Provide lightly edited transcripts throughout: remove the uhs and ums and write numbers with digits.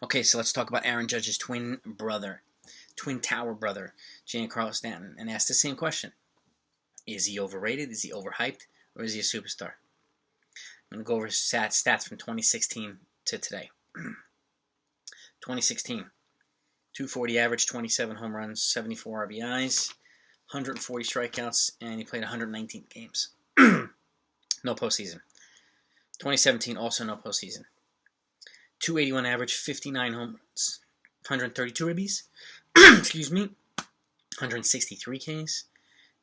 Okay, so let's talk about Aaron Judge's twin tower brother, GIANCARLO Stanton, and ask the same question. Is he overrated? Is he overhyped? Or is he a superstar? I'm going to go over his stats from 2016 to today. 2016, 240 average, 27 home runs, 74 RBIs, 140 strikeouts, and he played 119 games. No postseason. 2017, also no postseason. 281 average, 59 home runs, 132 ribbies, excuse me, 163 Ks,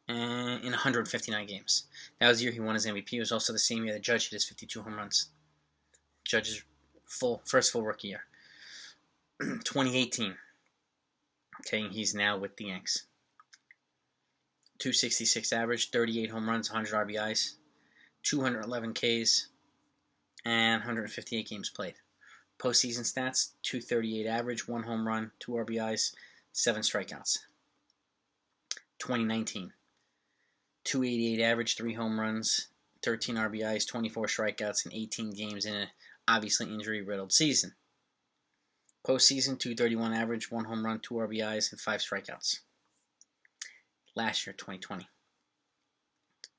and in 159 games. That was the year he won his MVP. It was also the same year that Judge hit his 52 home runs. Judge's first full rookie year. 2018. Okay, he's now with the Yanks. 266 average, 38 home runs, 100 RBIs, 211 Ks, and 158 games played. Postseason stats, 238 average, 1 home run, 2 RBIs, 7 strikeouts. 2019, 288 average, 3 home runs, 13 RBIs, 24 strikeouts in 18 games in an obviously injury-riddled season. Postseason, 231 average, 1 home run, 2 RBIs, and 5 strikeouts. Last year, 2020.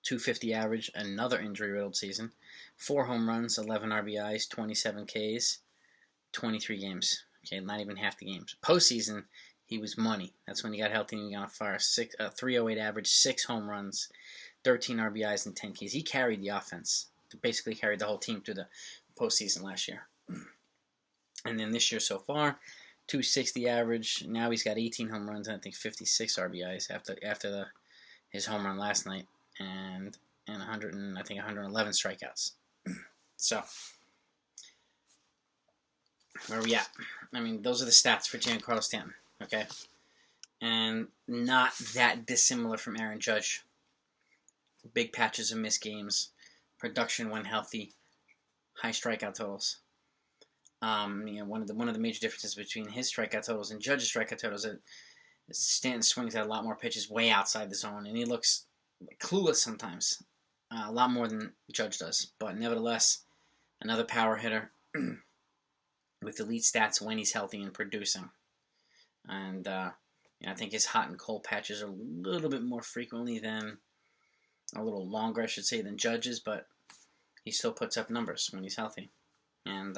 250 average, another injury-riddled season, 4 home runs, 11 RBIs, 27 Ks, 23 games. Okay, not even half the games. Postseason, he was money. That's when he got healthy and he got on fire. 308 average, 6 home runs, 13 RBIs, and 10 Ks. He carried the offense. Basically carried the whole team through the postseason last year. And then this year so far, 260 average. Now he's got 18 home runs and I think 56 RBIs after his home run last night, and 111 strikeouts. So where are we at? I mean, those are the stats for GIANCARLO Stanton, okay? And not that dissimilar from Aaron Judge. Big patches of missed games, production when healthy, high strikeout totals. One of the major differences between his strikeout totals and Judge's strikeout totals is that Stanton swings at a lot more pitches way outside the zone, and he looks clueless sometimes, a lot more than Judge does. But nevertheless, another power hitter with elite stats when he's healthy and producing. And I think his hot and cold patches are a little bit more frequently than, a little longer, I should say, than Judge's, but he still puts up numbers when he's healthy. And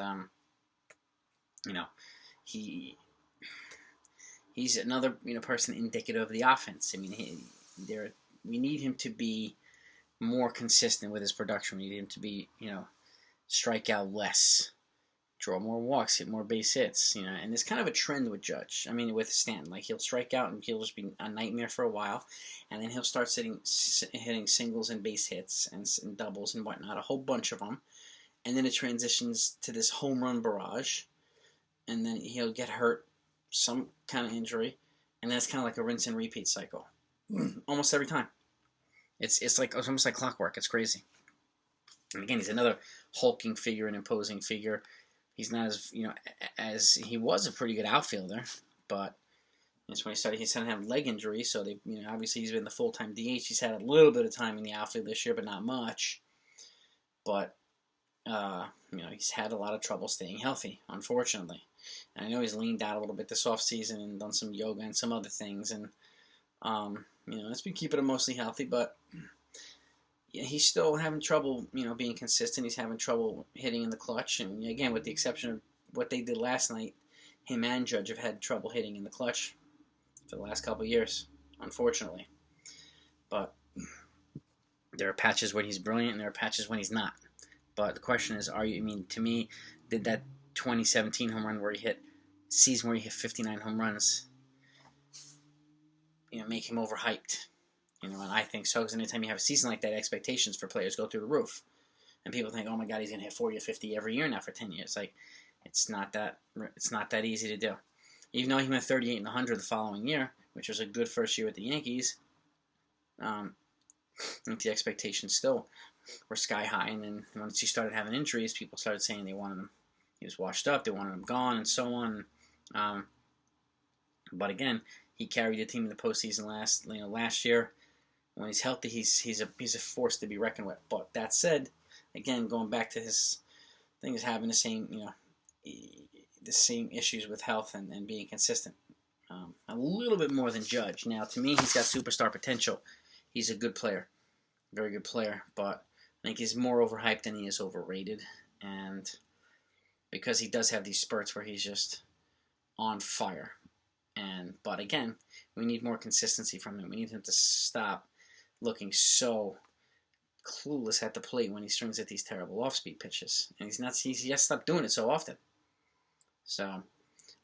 he's another person indicative of the offense. I mean, we need him to be more consistent with his production. We need him to be strike out less, draw more walks, hit more base hits. And there's kind of a trend with Judge. I mean, with Stanton, like he'll strike out and he'll just be a nightmare for a while, and then he'll start hitting singles and base hits and doubles and whatnot, a whole bunch of them, and then it transitions to this home run barrage. And then he'll get hurt, some kind of injury, and then it's kind of like a rinse and repeat cycle, almost every time. It's almost like clockwork. It's crazy. And again, he's another hulking figure, an imposing figure. He's not as he was a pretty good outfielder, but that's when he started to have leg injury. So obviously he's been the full-time DH. He's had a little bit of time in the outfield this year, but not much. But he's had a lot of trouble staying healthy, unfortunately. And I know he's leaned out a little bit this offseason and done some yoga and some other things. And, it's been keeping him mostly healthy. But he's still having trouble, being consistent. He's having trouble hitting in the clutch. And, again, with the exception of what they did last night, him and Judge have had trouble hitting in the clutch for the last couple of years, unfortunately. But there are patches when he's brilliant and there are patches when he's not. But the question is, to me, did that 2017 home run season where he hit 59 home runs, make him overhyped? And I think so, because anytime you have a season like that, expectations for players go through the roof. And people think, oh my God, he's going to hit 40 or 50 every year now for 10 years. Like, it's not that easy to do. Even though he went 38 and 100 the following year, which was a good first year with the Yankees, I think the expectations still were sky high. And then once he started having injuries, people started saying they wanted him. He was washed up. They wanted him gone, and so on. But again, he carried the team in the postseason last year. When he's healthy, he's a force to be reckoned with. But that said, again, going back to his thing is having the same, the same issues with health and being consistent. A little bit more than Judge. Now, to me, he's got superstar potential. He's a good player, very good player, but I think he's more overhyped than he is overrated. And because he does have these spurts where he's just on fire. But again, we need more consistency from him. We need him to stop looking so clueless at the plate when he swings at these terrible off-speed pitches. And he has to stop doing it so often. So,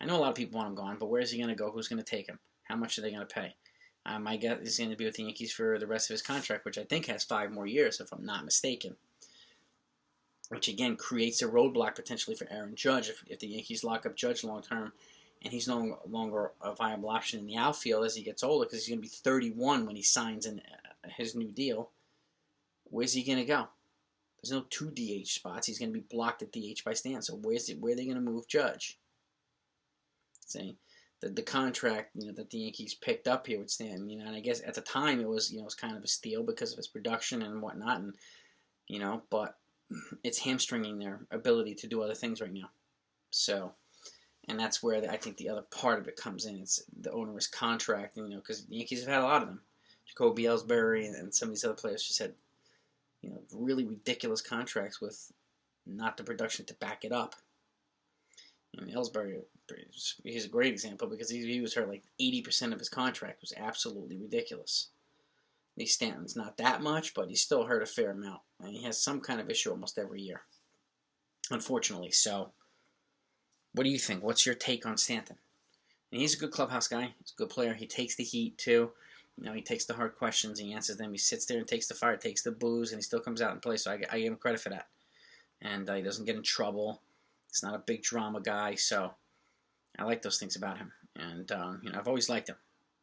I know a lot of people want him gone, but where is he going to go? Who's going to take him? How much are they going to pay? My guess is going to be with the Yankees for the rest of his contract, which I think has 5 more years, if I'm not mistaken. Which, again, creates a roadblock potentially for Aaron Judge. If the Yankees lock up Judge long-term, and he's no longer a viable option in the outfield as he gets older, because he's going to be 31 when he signs his new deal, where's he going to go? There's no 2 DH spots. He's going to be blocked at DH by Stan. So where are they going to move Judge? See, the contract that the Yankees picked up here with Stan. And I guess at the time it was kind of a steal because of his production and whatnot, and but it's hamstringing their ability to do other things right now. So, and that's where I think the other part of it comes in. It's the onerous contract, because the Yankees have had a lot of them. Jacoby Ellsbury and some of these other players just had really ridiculous contracts with not the production to back it up. Ellsbury, he's a great example because he was hurt like 80% of his contract was absolutely ridiculous. Lee Stanton's not that much, but he's still hurt a fair amount. And he has some kind of issue almost every year, unfortunately. So, what do you think? What's your take on Stanton? And he's a good clubhouse guy. He's a good player. He takes the heat, too. He takes the hard questions. He answers them. He sits there and takes the fire, takes the boos, and he still comes out and plays. So I give him credit for that. And he doesn't get in trouble. He's not a big drama guy. So I like those things about him. And, I've always liked him.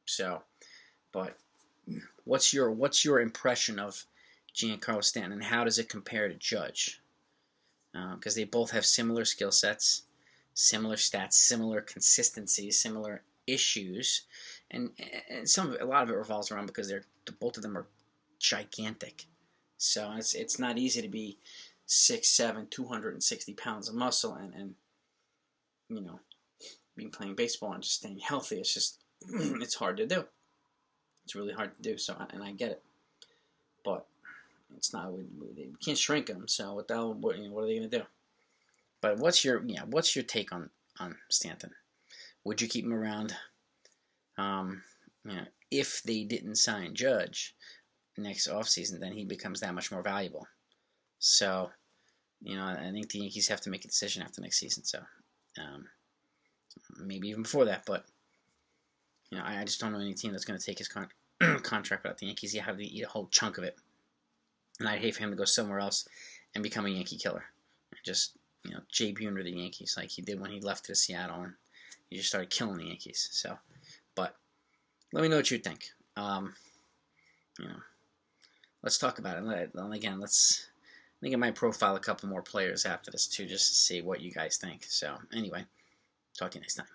So, but what's your impression of GIANCARLO Stanton, and how does it compare to Judge? Because they both have similar skill sets, similar stats, similar consistencies, similar issues, and a lot of it revolves around because both of them are gigantic. So it's not easy to be 6'7", 260 pounds of muscle and being playing baseball and just staying healthy. It's just it's hard to do. It's really hard to do. So and I get it, but it's not. We can't shrink them. So what the hell? What are they going to do? But what's your take on Stanton? Would you keep him around? If they didn't sign Judge next offseason, then he becomes that much more valuable. So, I think the Yankees have to make a decision after next season. So, maybe even before that. But, I just don't know any team that's going to take his contract without the Yankees. You have to eat a whole chunk of it. And I'd hate for him to go somewhere else and become a Yankee killer. Just, Jay Buhner of the Yankees, like he did when he left to Seattle, and he just started killing the Yankees. So, but let me know what you think. Let's talk about it. And again, I think I might profile a couple more players after this too, just to see what you guys think. So, anyway, talk to you next time.